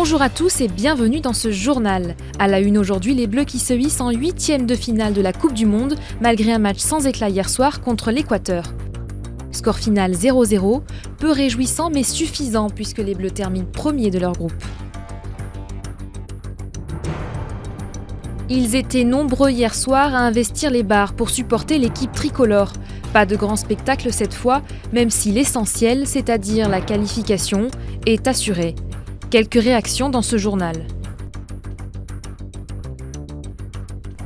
Bonjour à tous et bienvenue dans ce journal. À la une aujourd'hui, les Bleus qui se hissent en 8e de finale de la Coupe du Monde, malgré un match sans éclat hier soir contre l'Équateur. Score final 0-0, peu réjouissant mais suffisant puisque les Bleus terminent premiers de leur groupe. Ils étaient nombreux hier soir à investir les bars pour supporter l'équipe tricolore. Pas de grand spectacle cette fois, même si l'essentiel, c'est-à-dire la qualification, est assuré. Quelques réactions dans ce journal.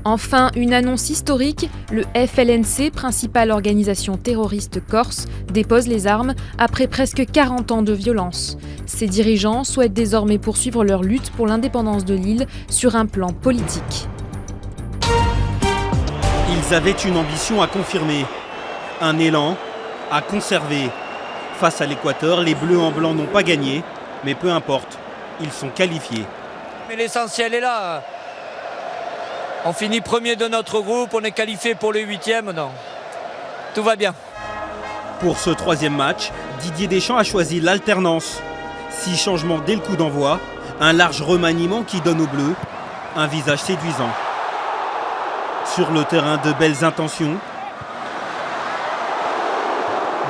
Enfin, une annonce historique, le FLNC, principale organisation terroriste corse, dépose les armes après presque 40 ans de violence. Ses dirigeants souhaitent désormais poursuivre leur lutte pour l'indépendance de l'île sur un plan politique. Ils avaient une ambition à confirmer, un élan à conserver. Face à l'Équateur, les Bleus en blanc n'ont pas gagné, mais peu importe, ils sont qualifiés. Mais l'essentiel est là. On finit premier de notre groupe, on est qualifié pour le 8e, non. Tout va bien. Pour ce troisième match, Didier Deschamps a choisi l'alternance. 6 changements dès le coup d'envoi, un large remaniement qui donne aux Bleus un visage séduisant. Sur le terrain, de belles intentions,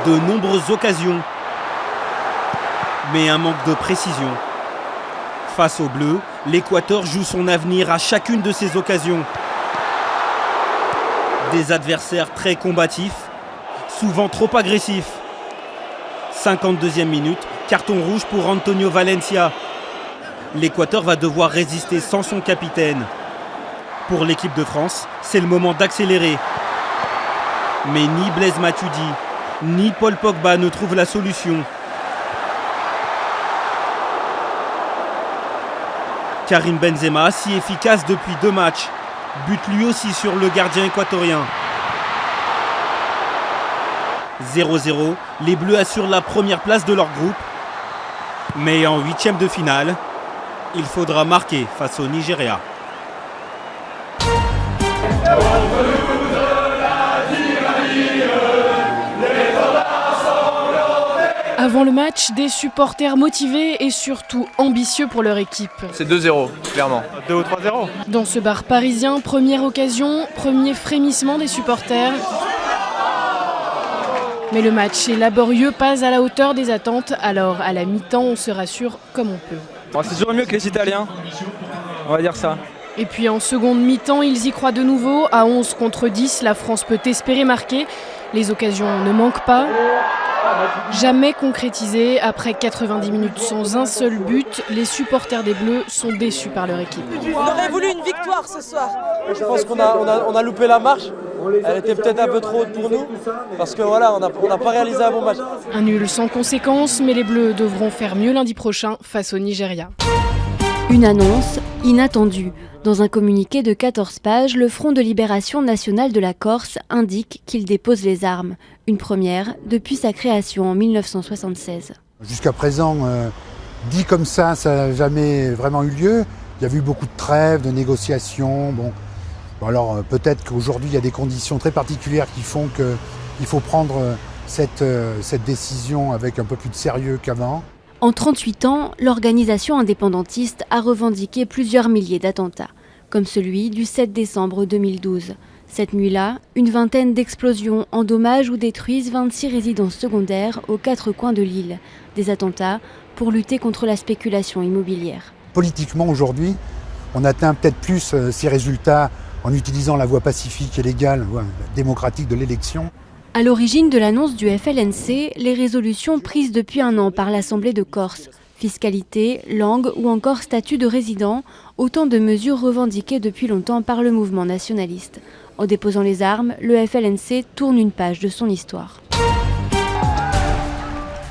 de nombreuses occasions, mais un manque de précision. Face aux Bleus, l'Équateur joue son avenir à chacune de ces occasions. Des adversaires très combatifs, souvent trop agressifs. 52e minute, carton rouge pour Antonio Valencia. L'Équateur va devoir résister sans son capitaine. Pour l'équipe de France, c'est le moment d'accélérer. Mais ni Blaise Matuidi, ni Paul Pogba ne trouvent la solution. Karim Benzema, si efficace depuis 2 matchs, bute lui aussi sur le gardien équatorien. 0-0, les Bleus assurent la première place de leur groupe. Mais en 8e de finale, il faudra marquer face au Nigeria. Avant le match, des supporters motivés et surtout ambitieux pour leur équipe. C'est 2-0, clairement. 2 ou 3-0. Dans ce bar parisien, première occasion, premier frémissement des supporters. Mais le match est laborieux, pas à la hauteur des attentes, alors à la mi-temps, on se rassure comme on peut. Bon, c'est toujours mieux que les Italiens, on va dire ça. Et puis en seconde mi-temps, ils y croient de nouveau. À 11 contre 10, la France peut espérer marquer. Les occasions ne manquent pas. Jamais concrétisé, après 90 minutes sans un seul but, les supporters des Bleus sont déçus par leur équipe. On aurait voulu une victoire ce soir. Je pense qu'on a loupé la marche. Elle était peut-être un peu trop haute pour nous, parce que voilà, on n'a pas réalisé un bon match. Un nul sans conséquence, mais les Bleus devront faire mieux lundi prochain face au Nigeria. Une annonce inattendue. Dans un communiqué de 14 pages, le Front de Libération Nationale de la Corse indique qu'il dépose les armes. Une première depuis sa création en 1976. Jusqu'à présent, dit comme ça n'a jamais vraiment eu lieu. Il y a eu beaucoup de trêves, de négociations. Bon alors peut-être qu'aujourd'hui, il y a des conditions très particulières qui font qu'il faut prendre cette décision avec un peu plus de sérieux qu'avant. En 38 ans, l'organisation indépendantiste a revendiqué plusieurs milliers d'attentats, comme celui du 7 décembre 2012. Cette nuit-là, une vingtaine d'explosions endommagent ou détruisent 26 résidences secondaires aux 4 coins de l'île. Des attentats pour lutter contre la spéculation immobilière. Politiquement, aujourd'hui, on atteint peut-être plus ces résultats en utilisant la voie pacifique et légale, démocratique de l'élection. À l'origine de l'annonce du FLNC, les résolutions prises depuis un an par l'Assemblée de Corse. Fiscalité, langue ou encore statut de résident, autant de mesures revendiquées depuis longtemps par le mouvement nationaliste. En déposant les armes, le FLNC tourne une page de son histoire.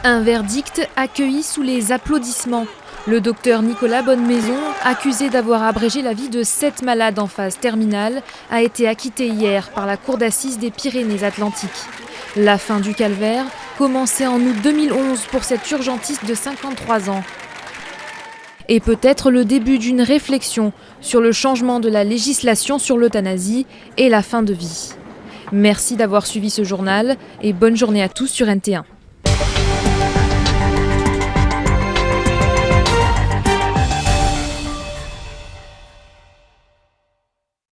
Un verdict accueilli sous les applaudissements. Le docteur Nicolas Bonnemaison, accusé d'avoir abrégé la vie de 7 malades en phase terminale, a été acquitté hier par la Cour d'assises des Pyrénées-Atlantiques. La fin du calvaire commençait en août 2011 pour cet urgentiste de 53 ans. Et peut-être le début d'une réflexion sur le changement de la législation sur l'euthanasie et la fin de vie. Merci d'avoir suivi ce journal et bonne journée à tous sur NT1.